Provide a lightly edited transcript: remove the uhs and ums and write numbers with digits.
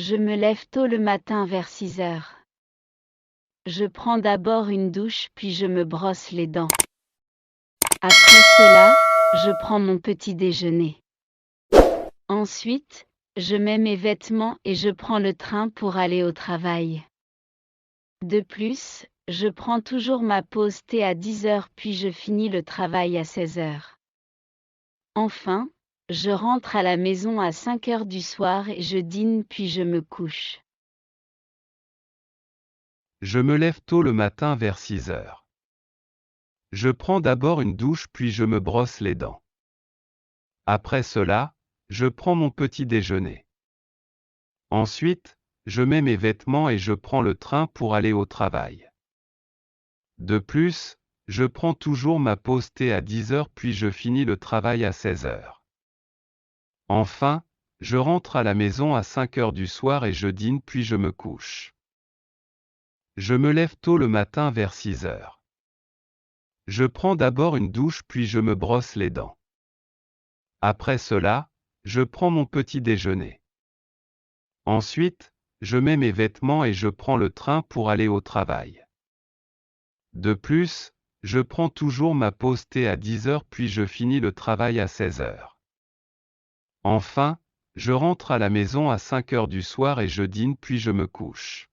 Je me lève tôt le matin vers 6 heures. Je prends d'abord une douche puis je me brosse les dents. Après cela, je prends mon petit déjeuner. Ensuite, je mets mes vêtements et je prends le train pour aller au travail. De plus, je prends toujours ma pause thé à 10 heures puis je finis le travail à 16 heures. Enfin, je rentre à la maison à 5 heures du soir et je dîne puis je me couche. Je me lève tôt le matin vers 6 heures. Je prends d'abord une douche puis je me brosse les dents. Après cela, je prends mon petit déjeuner. Ensuite, je mets mes vêtements et je prends le train pour aller au travail. De plus, je prends toujours ma pause thé à 10 heures puis je finis le travail à 16 heures. Enfin, je rentre à la maison à 5 heures du soir et je dîne puis je me couche. Je me lève tôt le matin vers 6 heures. Je prends d'abord une douche puis je me brosse les dents. Après cela, je prends mon petit déjeuner. Ensuite, je mets mes vêtements et je prends le train pour aller au travail. De plus, je prends toujours ma pause thé à 10 heures puis je finis le travail à 16 heures. Enfin, je rentre à la maison à 5 heures du soir et je dîne puis je me couche.